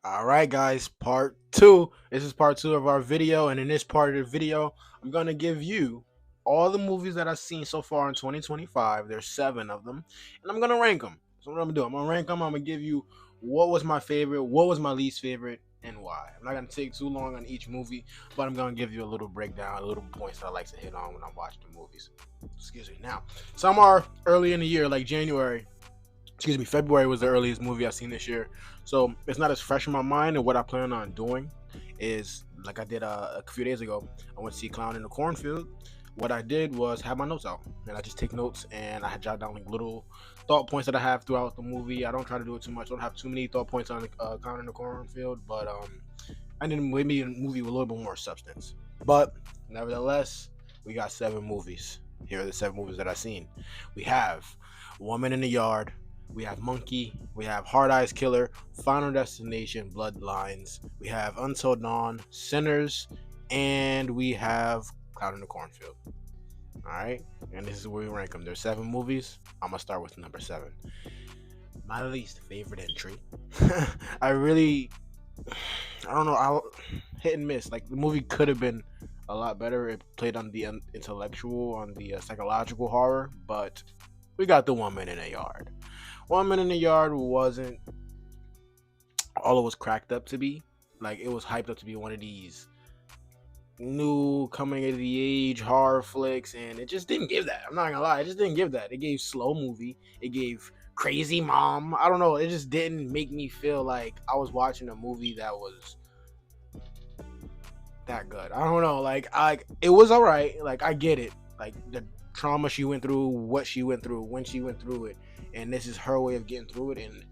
All right, guys, part two. This is part two of our video, and in this part of the video, I'm gonna give you all the movies that I've seen so far in 2025. There's 7 of them, and I'm gonna rank them. So what I'm gonna do, I'm gonna rank them. I'm gonna give you what was my favorite, what was my least favorite, and why. I'm not gonna take too long on each movie, but I'm gonna give you a little breakdown, a little points that I like to hit on when I'm watching the movies. Excuse me. Now, some are early in the year, like January. Excuse me, February was the earliest movie I've seen this year, so it's not as fresh in my mind. And what I plan on doing is, like I did a few days ago, I went to see Clown in the Cornfield. What I did was have my notes out, and I just take notes, and I had jot down like little thought points that I have throughout the movie. I don't try to do it too much. I don't have too many thought points on Clown in the Cornfield, but I need maybe a movie with a little bit more substance. But nevertheless, we got 7 movies. Here are the 7 movies that I've seen. We have Woman in the Yard. We have Monkey, we have Hard Eyes Killer, Final Destination, Bloodlines, we have Until Dawn, Sinners, and we have Cloud in the Cornfield. Alright, and this is where we rank them. There's 7 movies. I'm gonna start with number 7. My least favorite entry. I don't know, I'll hit and miss. Like, the movie could have been a lot better. It played on the intellectual, on the psychological horror, but we got The Woman in a Yard. Woman in the Yard wasn't all it was cracked up to be. Like, it was hyped up to be one of these new coming of the age horror flicks, and it just didn't give that. I'm not gonna lie, it just didn't give that. It gave slow movie, it gave crazy mom. I don't know, it just didn't make me feel like I was watching a movie that was that good. I don't know, like it was alright. Like, I get it, like the trauma she went through, what she went through, when she went through it, and this is her way of getting through it, and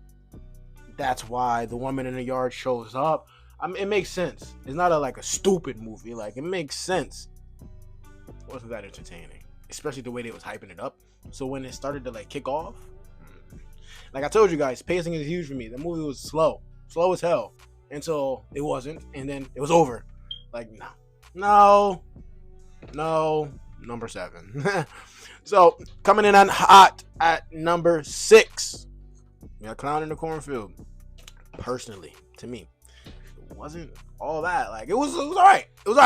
that's why The Woman in the Yard shows up. I mean, it makes sense. It's not like a stupid movie. Like, it makes sense. It wasn't that entertaining, especially the way they was hyping it up. So when it started to like kick off, like I told you guys, pacing is huge for me. The movie was slow as hell until it wasn't, and then it was over. Like, no, number 7. So coming in on hot at number 6, we got Clown in the Cornfield. Personally, to me, it wasn't all that. Like, it was alright. It was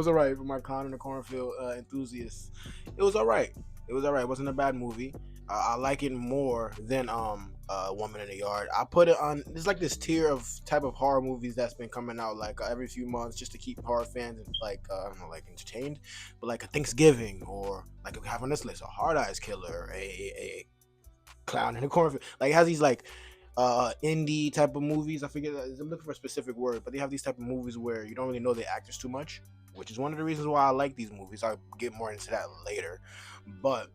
alright for my Clown in the Cornfield enthusiasts. It was alright. It wasn't a bad movie. I like it more than Woman in the Yard. I put it on. There's like this tier of type of horror movies that's been coming out like every few months, just to keep horror fans like I don't know, like entertained. But like a Thanksgiving, or like we have on this list, a Hard Eyes Killer, a Clown in the Cornfield. Like, it has these like indie type of movies. I forget. I'm looking for a specific word, but they have these type of movies where you don't really know the actors too much, which is one of the reasons why I like these movies. I'll get more into that later, but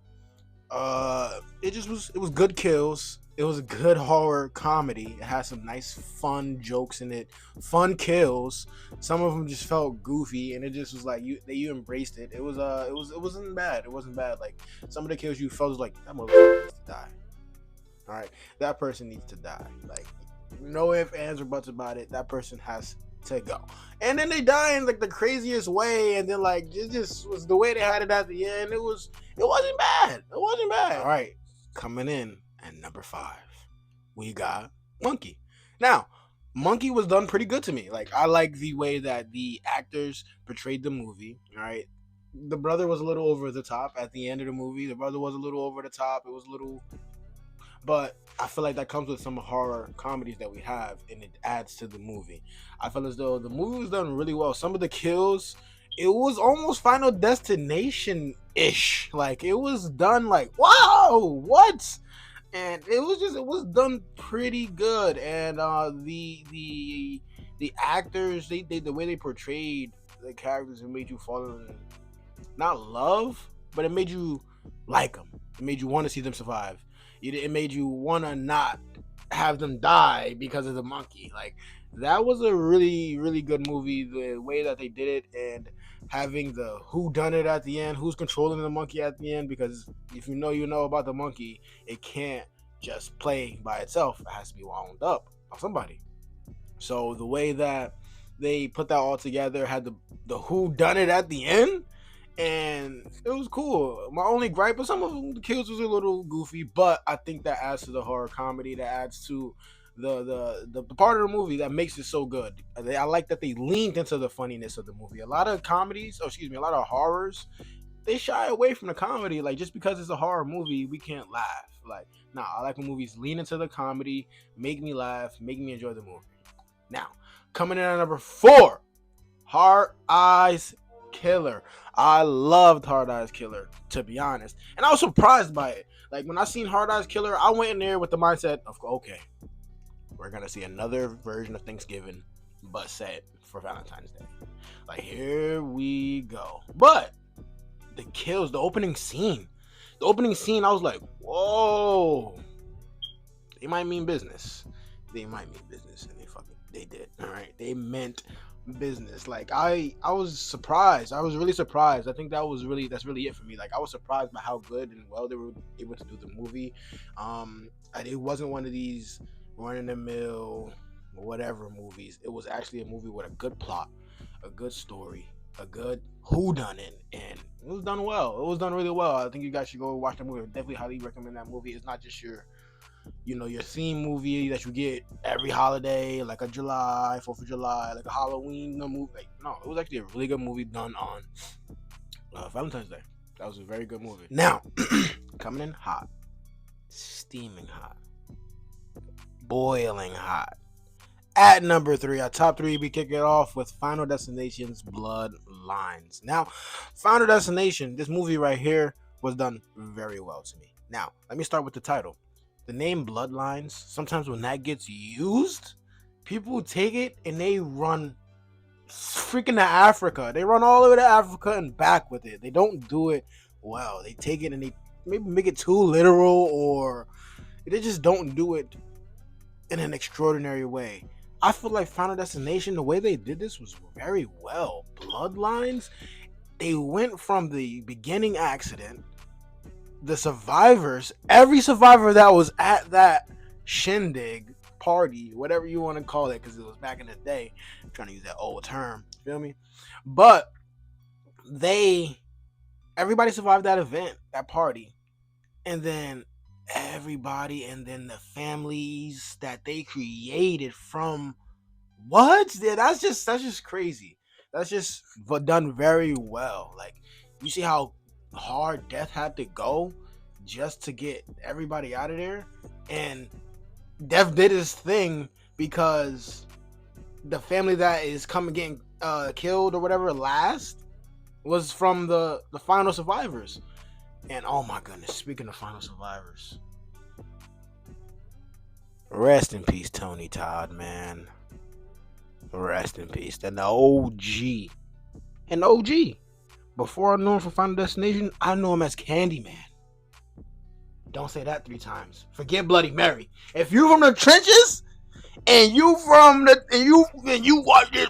it was good kills. It was a good horror comedy. It had some nice fun jokes in it, fun kills. Some of them just felt goofy, and it just was like you embraced it. It wasn't bad. It wasn't bad. Like, some of the kills you felt was like, that motherfucker needs to die. All right, that person needs to die. Like, no ifs, ands, or buts about it. That person has to go. And then they die in like the craziest way, and then like it just was the way they had it at the end. It wasn't bad. It wasn't bad. All right, coming in at number 5, we got Monkey. Now, Monkey was done pretty good to me. Like, I like the way that the actors portrayed the movie. All right, the brother was a little over the top at the end of the movie. The brother was a little over the top. It was a little, but I feel like that comes with some horror comedies that we have, and it adds to the movie. I feel as though the movie was done really well. Some of the kills, it was almost Final Destination ish. Like, it was done like, wow, what? And it was done pretty good. And the actors, they the way they portrayed the characters, it made you fall in, not love, but it made you like them. It made you want to see them survive. It made you want to not have them die because of the monkey. Like, that was a really, really good movie. The way that they did it, and having the who done it at the end, who's controlling the monkey at the end, because if you know about the monkey, it can't just play by itself. It has to be wound up by somebody. So the way that they put that all together, had the who done it at the end, and it was cool. My only gripe is some of the kills was a little goofy, but I think that adds to the horror comedy. That adds to the part of the movie that makes it so good. I like that they leaned into the funniness of the movie. A lot of comedies, oh excuse me, a lot of horrors, they shy away from the comedy. Like, just because it's a horror movie, we can't laugh. Like, nah, I like when movies lean into the comedy, make me laugh, make me enjoy the movie. Now, coming in at number 4, Hard Eyes Killer. I loved Hard Eyes Killer, to be honest, and I was surprised by it. Like, when I seen Hard Eyes Killer, I went in there with the mindset of, okay, we're gonna see another version of Thanksgiving, but set for Valentine's Day. Like, here we go. But the kills, the opening scene, I was like, whoa, they might mean business. They might mean business, and they did. All right, they meant business. Like, I was surprised. I was really surprised. I think that's really it for me. Like, I was surprised by how good and well they were able to do the movie. It wasn't one of these run in the mill whatever movies. It was actually a movie with a good plot, a good story, a good whodunit, and it was done well. It was done really well. I think you guys should go watch the movie. I definitely highly recommend that movie. It's not just your theme movie that you get every holiday, like a July, 4th of July, like a Halloween movie. Like, no, it was actually a really good movie done on Valentine's Day. That was a very good movie. Now, coming in hot, steaming hot, boiling hot. At number 3, our top 3, we kick it off with Final Destination's Bloodlines. Now, Final Destination, this movie right here, was done very well to me. Now, let me start with the title. The name Bloodlines, sometimes when that gets used, people take it and they run freaking to Africa. They run all the way to Africa and back with it. They don't do it well. They take it and they maybe make it too literal, or they just don't do it in an extraordinary way. I feel like Final Destination, the way they did this was very well. Bloodlines, they went from the beginning accident, the survivors, every survivor that was at that shindig party, whatever you want to call it, because it was back in the day. I'm trying to use that old term, feel me? But everybody survived that event, that party, and then everybody, and then the families that they created from what? Yeah, that's just crazy. That's just done very well. Like, you see how hard Death had to go just to get everybody out of there, and Death did his thing because the family that is coming getting killed or whatever last was from the final survivors. And oh my goodness, speaking of final survivors, rest in peace, Tony Todd, man. Rest in peace. And the OG. Before I knew him from Final Destination, I knew him as Candyman. Don't say that 3 times. Forget Bloody Mary. If you from the trenches and you watch this,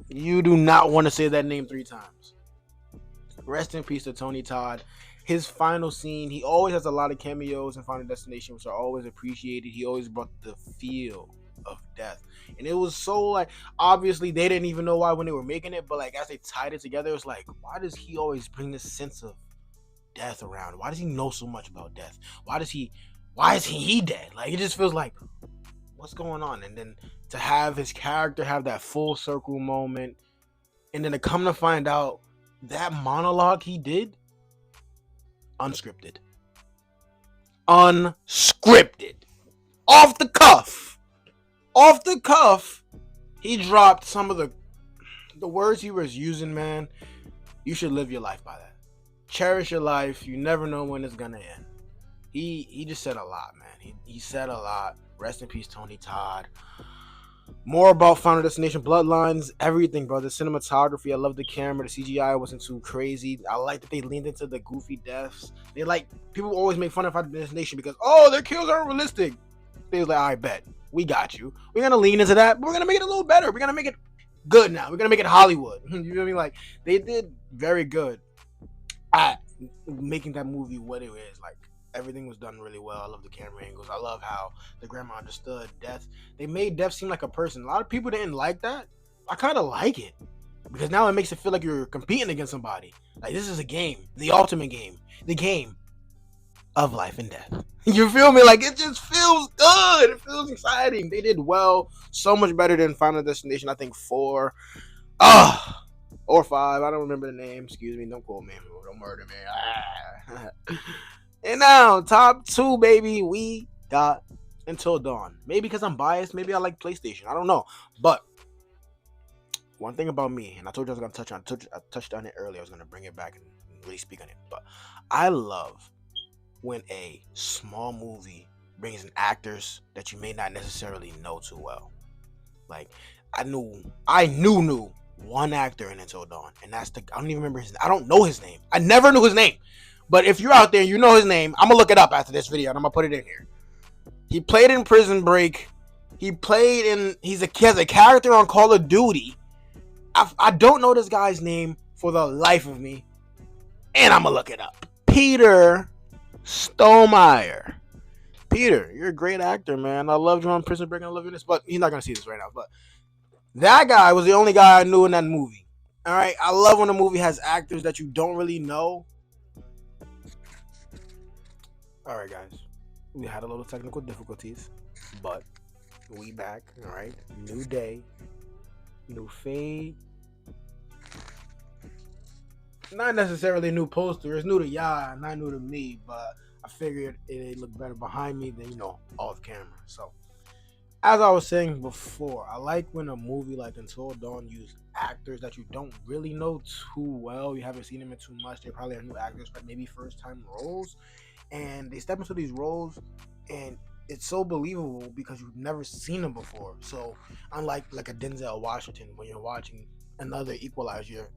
you do not want to say that name 3 times. Rest in peace to Tony Todd. His final scene, he always has a lot of cameos in Final Destination, which are always appreciated. He always brought the feel of death. And it was so, like, obviously they didn't even know why when they were making it, but like as they tied it together, it was like, why does he always bring this sense of death around? Why does he know so much about death? Why is he dead? Like, it just feels like, what's going on? And then to have his character have that full circle moment, and then to come to find out that monologue he did, unscripted, off the cuff, he dropped some of the words he was using, man. You should live your life by that. Cherish your life. You never know when it's gonna end. He just said a lot, man. He said a lot. Rest in peace, Tony Todd. More about Final Destination Bloodlines, everything, bro. The cinematography, I love the camera. The CGI wasn't too crazy. I like that they leaned into the goofy deaths. People always make fun of Final Destination because, their kills aren't realistic. They was like, all right, bet. We got you. We're going to lean into that, but we're going to make it a little better. We're going to make it good now. We're going to make it Hollywood. You know what I mean? Like, they did very good at making that movie what it is. Like, everything was done really well. I love the camera angles. I love how the grandma understood death. They made death seem like a person. A lot of people didn't like that. I kind of like it because now it makes it feel like you're competing against somebody. Like, this is a game, the ultimate game, the game of life and death. You feel me? Like, it just feels good. It feels exciting. They did well, so much better than Final Destination. I think 4, or 5. I don't remember the name. Excuse me. Don't quote me. Don't murder me. And now, top 2, baby. We got Until Dawn. Maybe because I'm biased. Maybe I like PlayStation. I don't know. But one thing about me, and I told you I was gonna I touched on it earlier. I was gonna bring it back and really speak on it. But I love when a small movie brings in actors that you may not necessarily know too well. Like, I knew one actor in Until Dawn, and that's I don't even remember his. I don't know his name. I never knew his name. But if you're out there and you know his name, I'm gonna look it up after this video and I'm gonna put it in here. He played in Prison Break. He has a character on Call of Duty. I don't know this guy's name for the life of me, and I'm gonna look it up. Peter Stonemeyer. Peter, you're a great actor, man. I loved you on Prison Break. I love you in this, but he's not gonna see this right now. But that guy was the only guy I knew in that movie. All right, I love when a movie has actors that you don't really know. All right, guys, we had a little technical difficulties, but we back. All right, new day, new fade. Not necessarily new poster. It's new to y'all, not new to me, but I figured it looked better behind me than off camera. So, as I was saying before, I like when a movie like Until Dawn uses actors that you don't really know too well. You haven't seen them in too much. They probably are new actors, but maybe first time roles, and they step into these roles, and it's so believable because you've never seen them before. So, unlike like a Denzel Washington, when you're watching another Equalizer.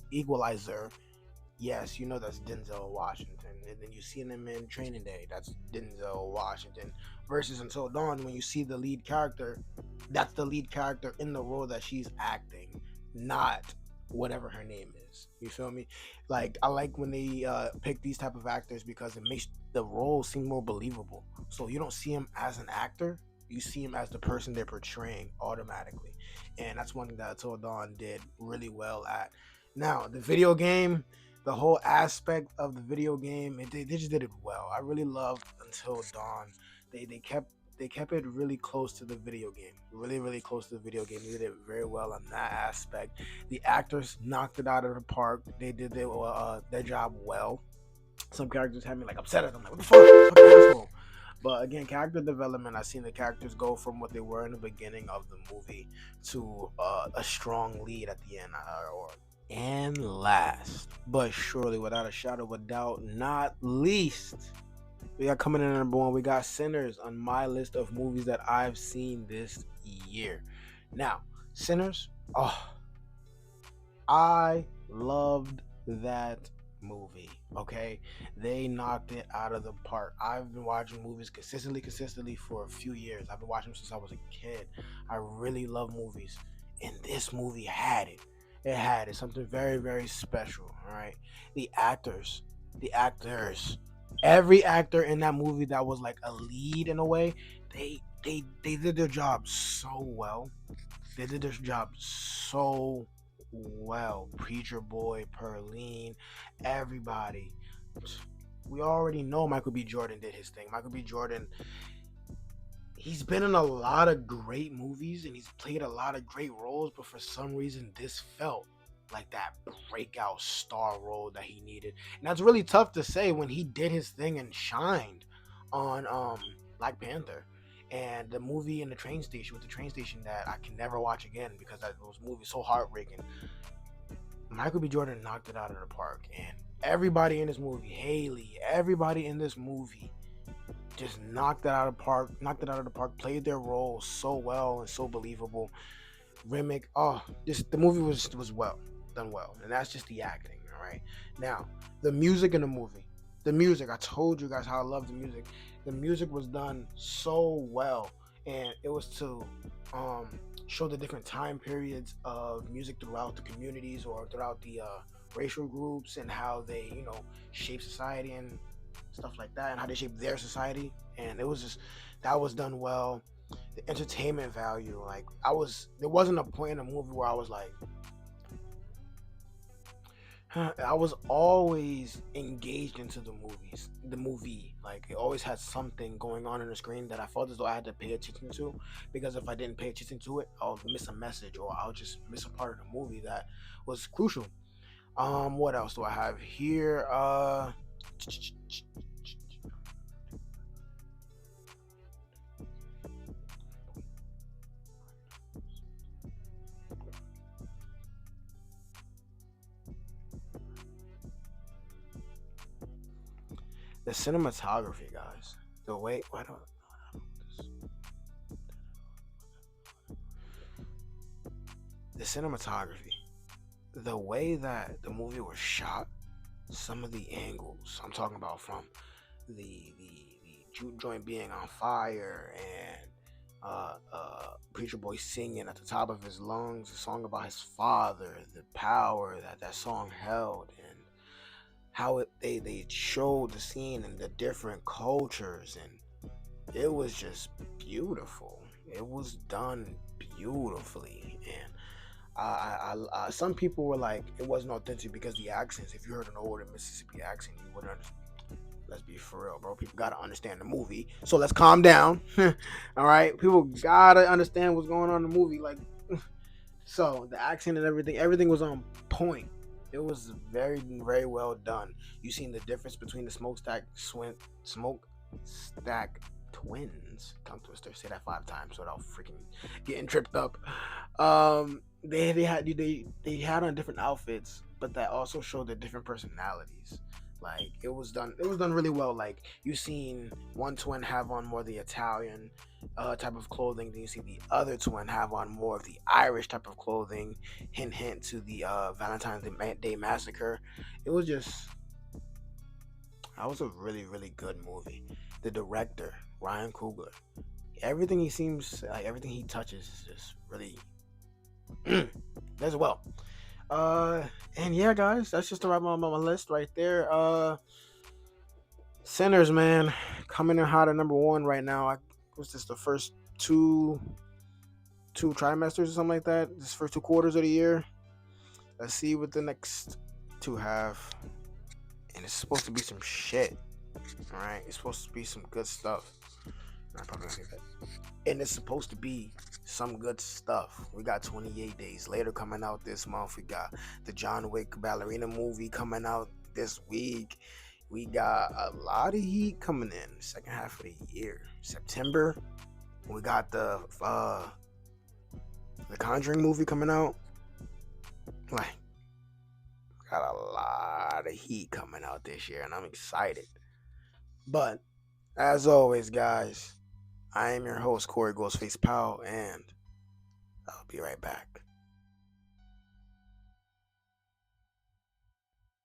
Yes, you know that's Denzel Washington. And then you see him in Training Day, that's Denzel Washington. Versus Until Dawn, when you see the lead character, that's the lead character in the role that she's acting, not whatever her name is. You feel me? Like, I like when they pick these type of actors because it makes the role seem more believable. So you don't see him as an actor, you see him as the person they're portraying automatically. And that's one thing that Until Dawn did really well at. Now, the video game, the whole aspect of the video game, they just did it well. I really loved Until Dawn. They kept it really close to the video game, really close to the video game. They did it very well on that aspect. The actors knocked it out of the park. They did their job well. Some characters had me like upset at them, like, what the fuck, asshole. But again, character development, I've seen the characters go from what they were in the beginning of the movie to a strong lead at the end, and last, but surely without a shadow of a doubt, not least, we got coming in at number 1. We got Sinners on my list of movies that I've seen this year. Now, Sinners, I loved that movie. Okay, they knocked it out of the park. I've been watching movies consistently for a few years. I've been watching them since I was a kid. I really love movies, and this movie had it. It had it, something very special. All right, the actors, every actor in that movie that was like a lead in a way, they did their job so well. They did their job so well. Preacher Boy, Perline, everybody. We already know Michael B. Jordan did his thing. Michael B. Jordan, he's been in a lot of great movies and he's played a lot of great roles, but for some reason this felt like that breakout star role that he needed. And that's really tough to say when he did his thing and shined on Black Panther. And the movie in the train station, that I can never watch again because that was movie so heartbreaking. Michael B. Jordan knocked it out of the park, and everybody in this movie, Haley, everybody in this movie just knocked it out of the park, played their role so well and so believable. Remick, the movie was done well, and that's just the acting. All right, now the music in the movie, I told you guys how I love the music. The music was done so well, and it was to show the different time periods of music throughout the communities or throughout the racial groups, and how they shape society and stuff like that, and how they shape their society. And it was just, that was done well. The entertainment value, like, there wasn't a point in the movie where I was like, I was always engaged into the movie. Like it always had something going on the screen that I felt as though I had to pay attention to. Because if I didn't pay attention to it, I'll miss a message or I'll just miss a part of the movie that was crucial. What else do I have here? The cinematography, guys. The way why don't the cinematography, the way that the movie was shot, some of the angles I'm talking about from the juke joint being on fire and preacher boy singing at the top of his lungs a song about his father, the power that that song held, and how they showed the scene and the different cultures, and it was just beautiful. It was done beautifully, and some people were like it wasn't authentic because the accents. If you heard an older Mississippi accent, you wouldn't understand. Let's be for real, bro. People gotta understand the movie. So let's calm down. All right, people gotta understand what's going on in the movie. Like, so the accent and everything was on point. It was very well done. You seen the difference between the smokestack twins. Tongue twister. Say that 5 times without freaking getting tripped up. They had on different outfits, but that also showed the different personalities. Like it was done really well. Like you seen one twin have on more the Italian type of clothing, then you see the other twin have on more of the Irish type of clothing. Hint hint to the Valentine's Day massacre. It was just that was a really good movie. The director Ryan Coogler, everything he seems like everything he touches is just really does well. Uh, and yeah, guys, that's just about my list right there. Sinners, man, coming in hot at number one right now. Was this the first two trimesters or something like that? This first 2 quarters of the year. Let's see what the next two have. And it's supposed to be some shit. All right, it's supposed to be some good stuff. I probably don't say that. And it's supposed to be some good stuff. We got 28 Days Later coming out this month. We got the John Wick ballerina movie coming out this week. We got a lot of heat coming in the second half of the year. September, we got the Conjuring movie coming out. Like, got a lot of heat coming out this year, and I'm excited. But as always, guys, I am your host, Corey Ghostface Powell, and I'll be right back.